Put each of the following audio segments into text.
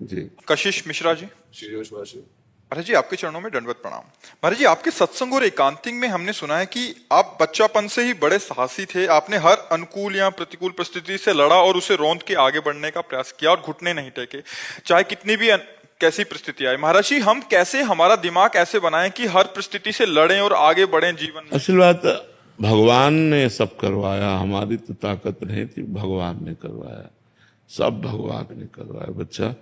जी। कशिश मिश्रा जी। श्री महाराज जी आपके चरणों में दंडवत प्रणाम। महाराज जी आपके सत्संग और एकांतिक में हमने सुना है कि आप बच्चापन से ही बड़े साहसी थे। आपने हर अनुकूल या प्रतिकूल परिस्थिति से लड़ा और उसे रौंद के आगे बढ़ने का प्रयास किया और घुटने नहीं टेके, चाहे कितनी भी कैसी परिस्थिति आए। महाराज जी हम कैसे हमारा दिमाग ऐसे बनाएं कि हर परिस्थिति से लड़ें और आगे बढ़ें जीवन में? असल बात भगवान ने सब करवाया, हमारी तो ताकत नहीं थी, भगवान ने करवाया, सब भगवान ने करवाया बच्चा।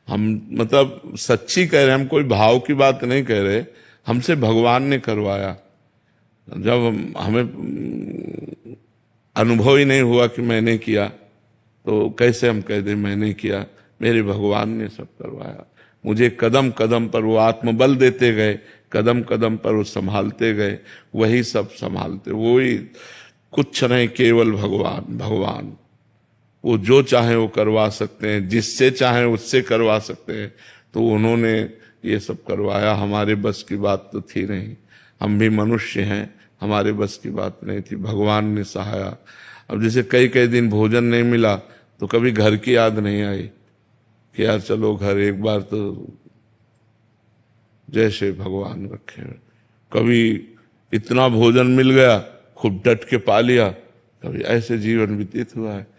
हम मतलब सच्ची कह रहे हैं, हम कोई भाव की बात नहीं कह रहे, हमसे भगवान ने करवाया। जब हमें अनुभव ही नहीं हुआ कि मैंने किया तो कैसे हम कह दें मैंने किया? मेरे भगवान ने सब करवाया। मुझे कदम कदम पर वो आत्मबल देते गए, कदम कदम पर वो संभालते गए, वही सब संभालते, वही कुछ नहीं, केवल भगवान। भगवान वो जो चाहे वो करवा सकते हैं, जिससे चाहे उससे करवा सकते हैं, तो उन्होंने ये सब करवाया। हमारे बस की बात तो थी नहीं, हम भी मनुष्य हैं, हमारे बस की बात नहीं थी, भगवान ने सहाया। अब जैसे कई कई दिन भोजन नहीं मिला तो कभी घर की याद नहीं आई कि यार चलो घर एक बार तो, जैसे भगवान रखे। कभी इतना भोजन मिल गया खूब डट के पा लिया, कभी ऐसे जीवन व्यतीत हुआ है।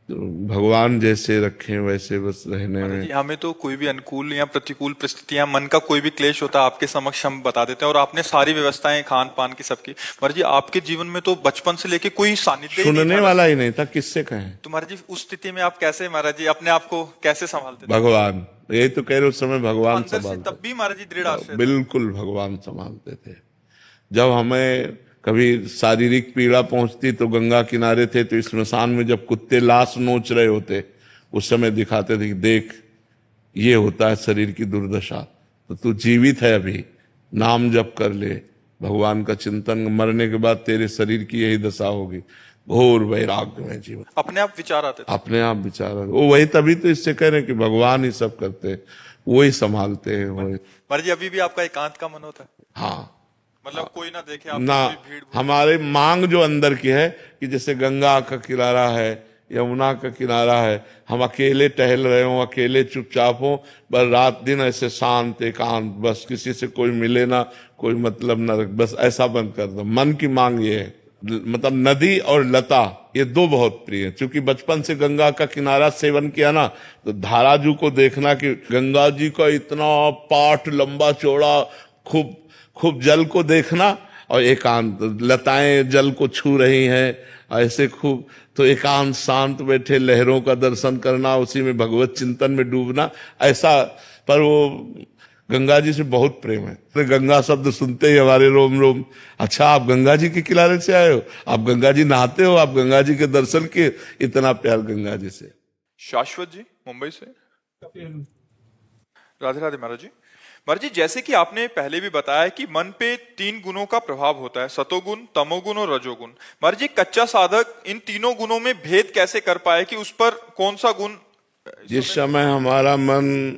तो भगवान जैसे रखे वैसे बस रहने में। हमें तो कोई भी अनुकूल या प्रतिकूल परिस्थितियां, मन का कोई भी क्लेश होता है आपके समक्ष हम बता देते हैं और आपने सारी व्यवस्थाएं खान पान की सबकी। महाराज जी आपके जीवन में तो बचपन से लेके कोई सानिध्य सुनने वाला ही नहीं था, किससे कहें? तो महाराज जी उस स्थिति में आप कैसे, महाराज जी अपने आप को कैसे संभालते थे? भगवान, यही तो कह रहे उस समय भगवान अंदर से संभालते, तब भी महाराज जी दृढ़ आश्रय था। बिल्कुल भगवान संभालते थे। जब हमें कभी शारीरिक पीड़ा पहुंचती तो गंगा किनारे थे, तो स्मशान में जब कुत्ते लाश नोच रहे होते उस समय दिखाते थे कि देख ये होता है शरीर की दुर्दशा, तो तू जीवित है अभी, नाम जप कर ले, भगवान का चिंतन, मरने के बाद तेरे शरीर की यही दशा होगी। घोर वैराग्य में जीवन, अपने आप विचार आते थे। अपने आप विचार, वो वही, तभी तो इससे कह रहे हैं कि भगवान ही सब करते हैं, वही संभालते हैं। महाराज जी अभी भी आपका एकांत का मन होता है? हाँ, मतलब कोई ना देखे आप ना, भीड़। हमारे मांग जो अंदर की है कि जैसे गंगा का किनारा है, यमुना का किनारा है, हम अकेले टहल रहे हो, अकेले चुपचाप हो, बस रात दिन ऐसे शांत एकांत, बस किसी से कोई मिले ना, कोई मतलब ना, बस ऐसा बंद कर दो। मन की मांग ये है। मतलब नदी और लता ये दो बहुत प्रिय है, क्योंकि बचपन से गंगा का किनारा सेवन किया ना, तो धाराजू को देखना कि गंगा जी का इतना पाट लंबा चौड़ा, खूब खूब जल को देखना, और एकांत, लताएं जल को छू रही हैं ऐसे खूब, तो एकांत शांत बैठे लहरों का दर्शन करना, उसी में भगवत चिंतन में डूबना, ऐसा। पर वो गंगा जी से बहुत प्रेम है, तो गंगा शब्द सुनते ही हमारे रोम रोम, अच्छा आप गंगा जी के किनारे से आए हो, आप गंगा जी नहाते हो, आप गंगा जी के दर्शन किए, इतना प्यार गंगा जी से। शाश्वत जी मुंबई से, राधे राधे। महाराज जी, महाराज जी जैसे कि आपने पहले भी बताया कि मन पे 3 गुणों का प्रभाव होता है, सतोगुण, तमोगुण और रजोगुण। महाराज जी कच्चा साधक इन तीनों गुणों में भेद कैसे कर पाए कि उस पर कौन सा गुण? जिस समय हमारा मन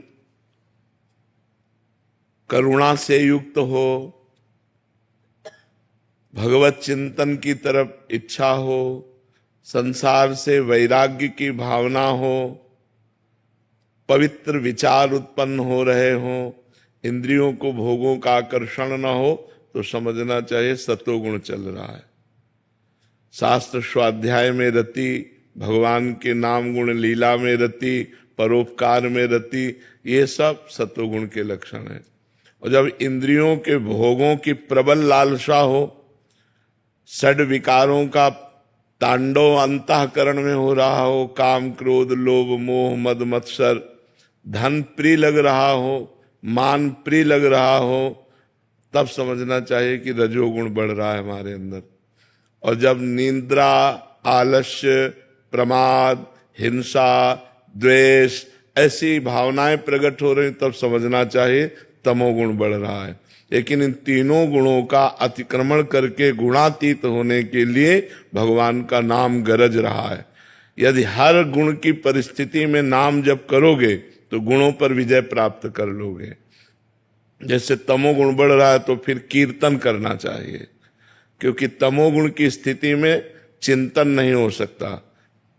करुणा से युक्त हो, भगवत चिंतन की तरफ इच्छा हो, संसार से वैराग्य की भावना हो, पवित्र विचार उत्पन्न हो रहे हो, इंद्रियों को भोगों का आकर्षण न हो, तो समझना चाहिए सतोगुण चल रहा है। शास्त्र स्वाध्याय में रति, भगवान के नाम गुण लीला में रति, परोपकार में रति, ये सब सतोगुण के लक्षण हैं। और जब इंद्रियों के भोगों की प्रबल लालसा हो, षड विकारों का तांडव अंतःकरण में हो रहा हो, काम क्रोध लोभ मोह मद मत्सर, धन प्रिय लग रहा हो, मान प्रिय लग रहा हो, तब समझना चाहिए कि रजोगुण बढ़ रहा है हमारे अंदर। और जब निद्रा, आलस्य, प्रमाद, हिंसा, द्वेष ऐसी भावनाएं प्रकट हो रही, तब समझना चाहिए तमोगुण बढ़ रहा है। लेकिन इन तीनों गुणों का अतिक्रमण करके गुणातीत होने के लिए भगवान का नाम गरज रहा है। यदि हर गुण की परिस्थिति में नाम जप करोगे तो गुणों पर विजय प्राप्त कर लोगे। जैसे तमोगुण बढ़ रहा है तो फिर कीर्तन करना चाहिए, क्योंकि तमोगुण की स्थिति में चिंतन नहीं हो सकता।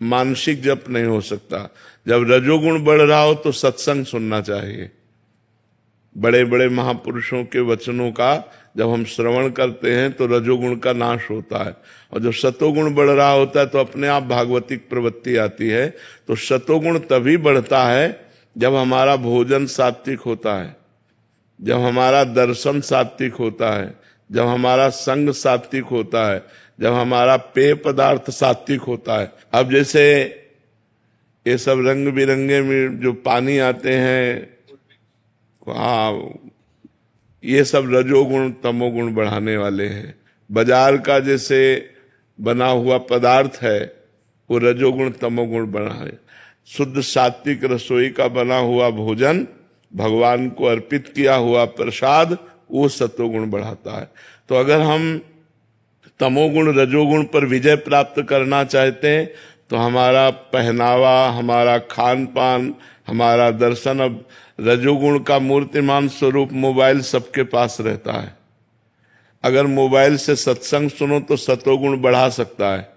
मानसिक जप नहीं हो सकता। जब रजोगुण बढ़ रहा हो तो सत्संग सुनना चाहिए। बड़े बड़े महापुरुषों के वचनों का जब हम श्रवण करते हैं तो रजोगुण का नाश होता है, और जब सतोगुण बढ़ रहा होता है तो अपने आप भागवतिक प्रवृत्ति आती है। तो सतोगुण तभी बढ़ता है जब हमारा भोजन सात्विक होता है, जब हमारा दर्शन सात्विक होता है, जब हमारा संग सात्विक होता है, जब हमारा पेय पदार्थ सात्विक होता है। अब जैसे ये सब रंग बिरंगे में जो पानी आते हैं, हाँ, ये सब रजोगुण तमोगुण बढ़ाने वाले हैं। बाजार का जैसे बना हुआ पदार्थ है वो रजोगुण तमोगुण बढ़ाए। शुद्ध सात्विक रसोई का बना हुआ भोजन, भगवान को अर्पित किया हुआ प्रसाद, वो सत्वगुण बढ़ाता है। तो अगर हम तमोगुण रजोगुण पर विजय प्राप्त करना चाहते हैं तो हमारा पहनावा, हमारा खान पान, हमारा दर्शन, अब रजोगुण का मूर्तिमान स्वरूप मोबाइल सबके पास रहता है। अगर मोबाइल से सत्संग सुनो तो सतोगुण बढ़ा सकता है,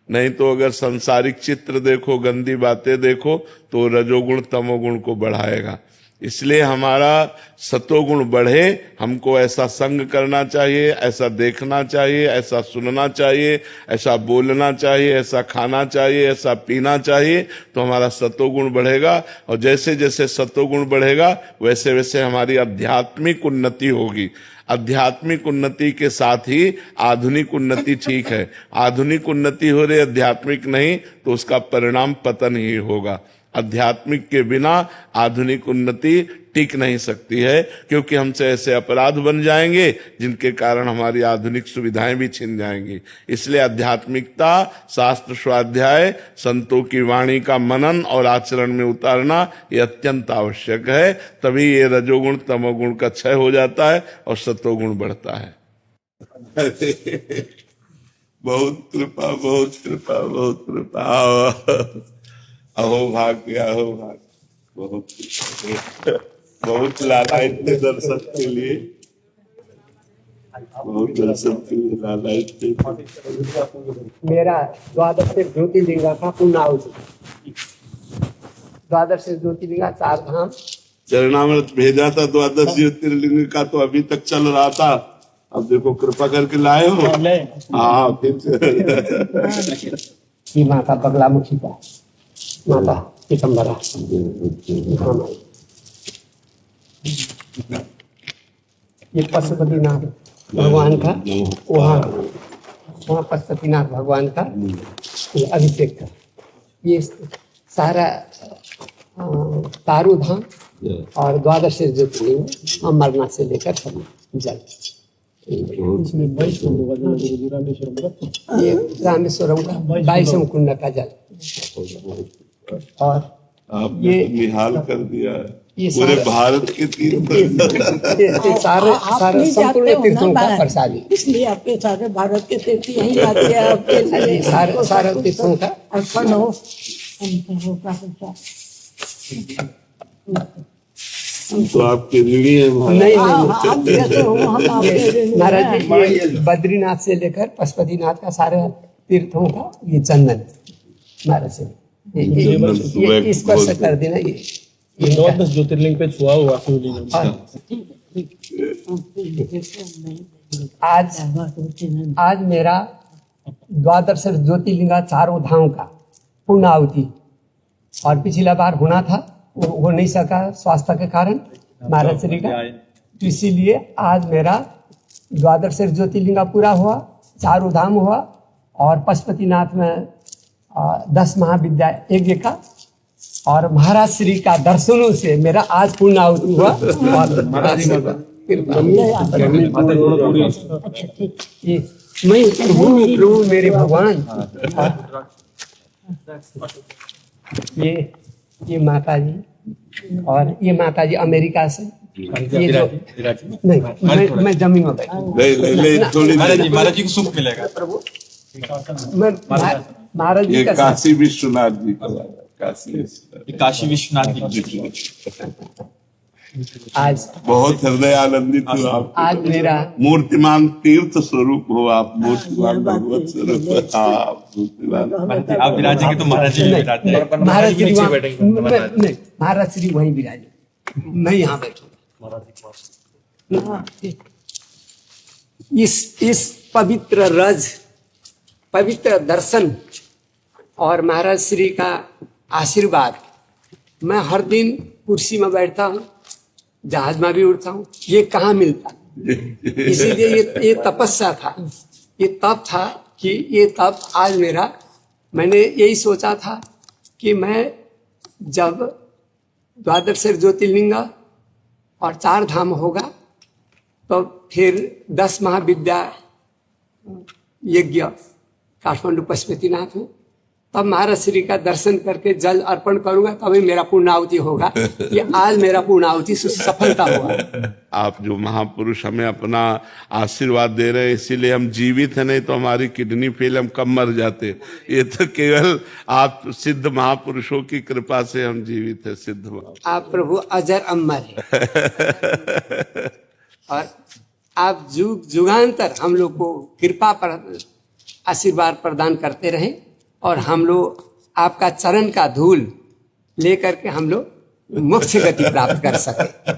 नहीं तो अगर संसारिक चित्र देखो, गंदी बातें देखो तो रजोगुण तमोगुण को बढ़ाएगा। इसलिए हमारा सतोगुण बढ़े, हमको ऐसा संग करना चाहिए, ऐसा देखना चाहिए, ऐसा सुनना चाहिए, ऐसा बोलना चाहिए, ऐसा खाना चाहिए, ऐसा पीना चाहिए, तो हमारा सतोगुण बढ़ेगा। और जैसे जैसे सतोगुण बढ़ेगा वैसे वैसे हमारी आध्यात्मिक उन्नति होगी। आध्यात्मिक उन्नति के साथ ही आधुनिक उन्नति ठीक है। आधुनिक उन्नति हो रही, आध्यात्मिक नहीं, तो उसका परिणाम पतन ही होगा। आध्यात्मिक के बिना आधुनिक उन्नति टिक नहीं सकती है, क्योंकि हमसे ऐसे अपराध बन जाएंगे जिनके कारण हमारी आधुनिक सुविधाएं भी छिन जाएंगी। इसलिए आध्यात्मिकता, शास्त्र स्वाध्याय, संतों की वाणी का मनन और आचरण में उतारना ये अत्यंत आवश्यक है। तभी ये रजोगुण तमोगुण का क्षय हो जाता है और सतोगुण बढ़ता है। बहुत कृपा, बहुत कृपा, बहुत कृपा। अहो भाग्य, अहो भाग्य, बहुत लालायित थे दर्शन के लिए, बहुत दर्शन के लिए लालायित थे। मेरा द्वादश ज्योतिर्लिंग का पुण्य, द्वादश ज्योतिर्लिंग 4 धाम चरणामृत भेजा था द्वादश ज्योतिर्लिंग का, तो अभी तक चल रहा था। अब देखो कृपा करके लाए हो। हाँ, फिर माता बगलामुखी का, माता पीतम्बरा, ये पशुपतिनाथ भगवान का, वहाँ पशुपतिनाथ भगवान का अभिषेक का, ये सारा तारू धाम और द्वादश ज्योतिर्लिंग अमरनाथ से लेकर सब जल। ये रामेश्वरम का 22 कुंड का जल। और आपने ये निहाल कर दिया है ये पूरे भारत के तीर्थ, सारे संपूर्ण तीर्थों का प्रसादी। इसलिए आपके सारे भारत के तीर्थ यही आते हैं आपके लिए, सारे तीर्थों का अर्पण हो। तो आपके ऋणी है नहीं, आप जैसे हो हम आपके महाराज जी, ये बद्रीनाथ से लेकर पशुपतिनाथ का सारे तीर्थों का ये चंदन महाराज से ये स्पर्श कर देना। ये द्वादश ज्योतिर्लिंग पे छुआ हुआ शिवलिंग। आज मेरा द्वादश ज्योतिर्लिंग 4 धाम का पूर्णाहुति, और पिछला बार होना था, वो हो नहीं सका स्वास्थ्य के कारण महाराज श्री का, तो इसीलिए आज मेरा द्वादश ज्योतिर्लिंग पूरा हुआ, 4 धाम हुआ, और पशुपतिनाथ में 10 महाविद्या यज्ञ का, और महाराज श्री का दर्शनों से मेरा आज पूर्णाहुति हुआ। और मैं प्रभु मेरे भगवान, ये माता जी, और ये माता जी अमेरिका से, ये जो नहीं, मैं जमीन में बैठा, महाराज जी को सुख मिलेगा। प्रभु मैं महाराज जी का काशी विश्वनाथ जी का, काशी विश्वनाथ जी। आज बहुत हृदय आनंदित हूँ आप। आज मेरा मूर्तिमान तीर्थ स्वरूप हो आप, मूर्तिमान भगवत स्वरूप आप, मूर्तिमान। आप विराजेंगे तो महाराज जी विराजे। महाराज जी नीचे वहाँ- बैठेंगे। नहीं, महाराज श्री वहीं विराजे, मैं यहाँ बैठूंगा। इस पवित्र रज, पवित्र दर्शन और महाराज श्री का आशीर्वाद, मैं हर दिन कुर्सी में बैठता हूँ, जहाज में भी उड़ता हूँ, ये कहाँ मिलता। इसीलिए ये तपस्या था, ये तप था कि ये तप आज मेरा, मैंने यही सोचा था कि मैं जब द्वादश ज्योतिर्लिंग और 4 धाम होगा तो फिर 10 महाविद्या यज्ञ काठमांडू पशुपतिनाथ में, तब महाराज श्री का दर्शन करके जल अर्पण करूंगा, तभी मेरा पूर्णाहुति होगा। ये आज मेरा पूर्णाहुति सफलता हुआ। आप जो महापुरुष हमें अपना आशीर्वाद दे रहे हैं, इसीलिए हम जीवित हैं, नहीं तो हमारी किडनी फेल, हम कब मर जाते। ये तो केवल आप सिद्ध महापुरुषों की कृपा से हम जीवित हैं, सिद्ध महापुरुष। आप प्रभु अजर अमर है और आप जुग जुगांतर हम लोग को कृपा पर आशीर्वाद प्रदान करते रहे और हम लोग आपका चरण का धूल लेकर के हम लोग मोक्ष गति प्राप्त कर सके।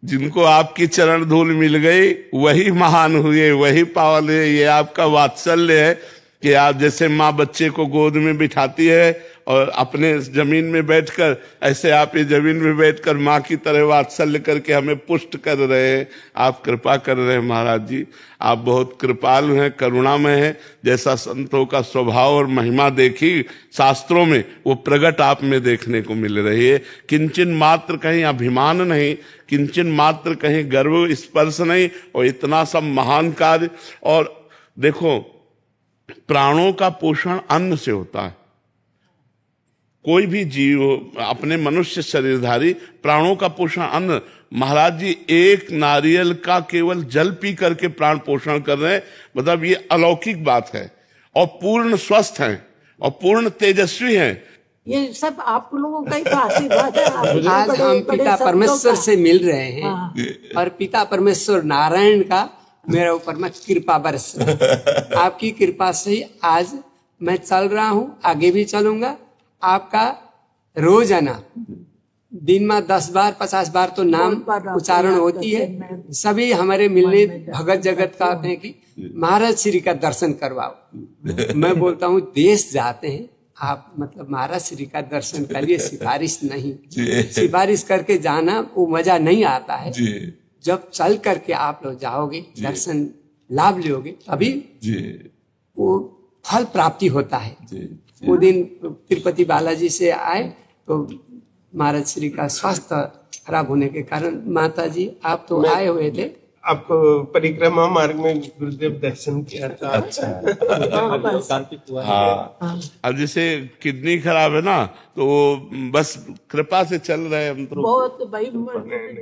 जिनको आपकी चरण धूल मिल गई वही महान हुए, वही पावन हुए। ये आपका वात्सल्य है कि आप जैसे माँ बच्चे को गोद में बिठाती है और अपने जमीन में बैठकर, ऐसे आप ये जमीन में बैठकर माँ की तरह वात्सल्य करके हमें पुष्ट कर रहे हैं। आप कृपा कर रहे हैं महाराज जी, आप बहुत कृपालु हैं, करुणामय हैं। जैसा संतों का स्वभाव और महिमा देखी शास्त्रों में, वो प्रकट आप में देखने को मिल रही है। किंचन मात्र कहीं अभिमान नहीं, किंचन मात्र कहीं गर्व स्पर्श नहीं, और इतना सब महान कार्य। और देखो, प्राणों का पोषण अन्न से होता है। कोई भी जीव अपने मनुष्य शरीरधारी, प्राणों का पोषण अन्न। महाराज जी एक नारियल का केवल जल पी करके प्राण पोषण कर रहे हैं, मतलब ये अलौकिक बात है। और पूर्ण स्वस्थ हैं और पूर्ण तेजस्वी हैं। ये सब आप लोगों का ही तो आशीर्वाद है। आप आज बड़े- हम बड़े पिता संतों परमेश्वर का। से मिल रहे हैं हाँ। और पिता परमेश्वर नारायण का मेरे ऊपर में कृपा बरस रही है। आपकी कृपा से ही आज मैं चल रहा हूँ, आगे भी चलूंगा। आपका रोजाना दिन में 10 बार 50 बार तो नाम उच्चारण होती है। सभी हमारे मिलने भगत जगत का कहते हैं कि महाराज श्री का दर्शन करवाओ। मैं बोलता हूँ देश जाते हैं आप, मतलब महाराज श्री का दर्शन के लिए सिफारिश नहीं, सिफारिश करके जाना वो मजा नहीं आता है। जब चल करके आप लोग जाओगे, दर्शन लाभ लोगे, तभी वो फल प्राप्ति होता है। वो दिन तिरुपति बालाजी से आए तो महाराज श्री का स्वास्थ्य खराब होने के कारण, माता जी आप तो आए हुए थे, आपको परिक्रमा मार्ग में गुरुदेव दर्शन किया था। अच्छा। हाँ, अब जैसे किडनी खराब है ना, तो वो बस कृपा से चल रहे हैं हम तो। बहुत भाई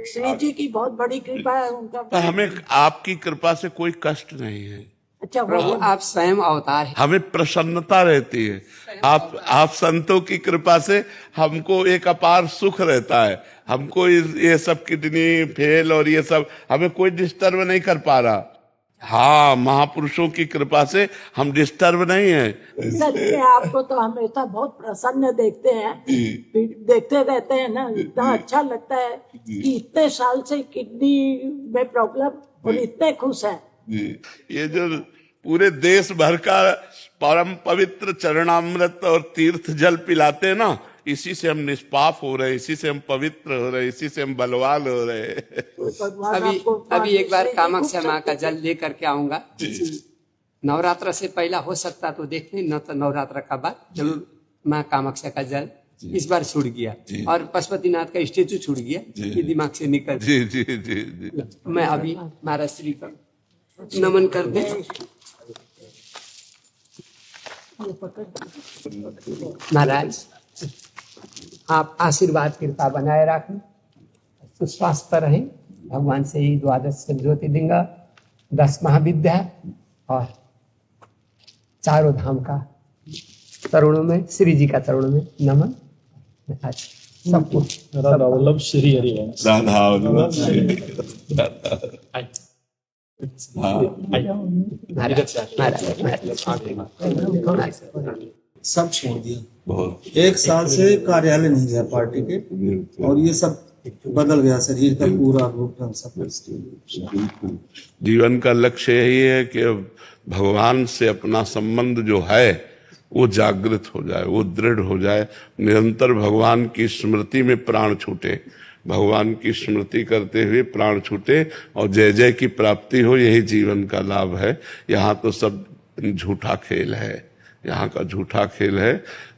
श्री जी की बहुत बड़ी कृपा है उनका। तो हमें आपकी कृपा से कोई कष्ट नहीं है। अच्छा, प्रभु आप स्वयं अवतार है। हमें प्रसन्नता रहती है। आप संतों की कृपा से हमको एक अपार सुख रहता है। हमको ये सब किडनी फेल और ये सब हमें कोई डिस्टर्ब नहीं कर पा रहा। हाँ, महापुरुषों की कृपा से हम डिस्टर्ब नहीं है। सच में आपको तो हमेशा बहुत प्रसन्न देखते हैं, देखते रहते हैं ना, इतना अच्छा लगता है कि इतने साल से किडनी में प्रॉब्लम और इतने खुश है। ये जो पूरे देश भर का परम पवित्र चरणामृत और तीर्थ जल पिलाते हैं ना, इसी से हम निष्पाप हो रहे हैं, इसी से हम पवित्र हो रहे हैं, इसी से हम बलवान हो रहे हैं। भगवान अभी आपको अभी एक बार श्री जी कामाख्या को माँ का जल ले करके आऊंगा। नवरात्र से पहला हो सकता तो देखते, न तो नवरात्र का बाद जरूर माँ कामाख्या का जल इस बार छूट गया और पशुपतिनाथ का स्टेचू छूट गया, ये दिमाग से निकल। जी जी जी जी। मैं अभी महाराज श्री का नमन कर दे। महाराज आप आशीर्वाद कृपा बनाए रखें, सुस्वस्थ रहें। भगवान से ही द्वादश ज्योतिर्लिंग, 10 महाविद्या और 4 धाम का चरणों में, श्री जी का चरणों में नमन। सब कुछ राधा वल्लभ श्री हरिवंश। राधा वल्लभ श्री सब छोड़ दिया। बहुत 1 साल से कार्यालय नहीं गया पार्टी के, और ये सब बदल गया, शरीर का पूरा रूप रंग सब। बिल्कुल। जीवन का लक्ष्य यही है कि भगवान से अपना संबंध जो है वो जागृत हो जाए, वो दृढ़ हो जाए, निरंतर भगवान की स्मृति में प्राण छूटे, भगवान की स्मृति करते हुए प्राण छूटे और जय जय की प्राप्ति हो। यही जीवन का लाभ है। यहाँ तो सब झूठा खेल है, यहाँ का झूठा खेल है।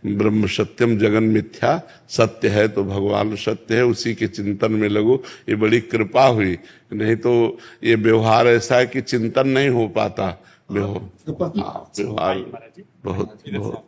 ब्रह्म सत्यम जगन मिथ्या, सत्य है तो भगवान सत्य है, उसी के चिंतन में लगो। ये बड़ी कृपा हुई, नहीं तो ये व्यवहार ऐसा है कि चिंतन नहीं हो पाता। व्यवहार बहुत बहुत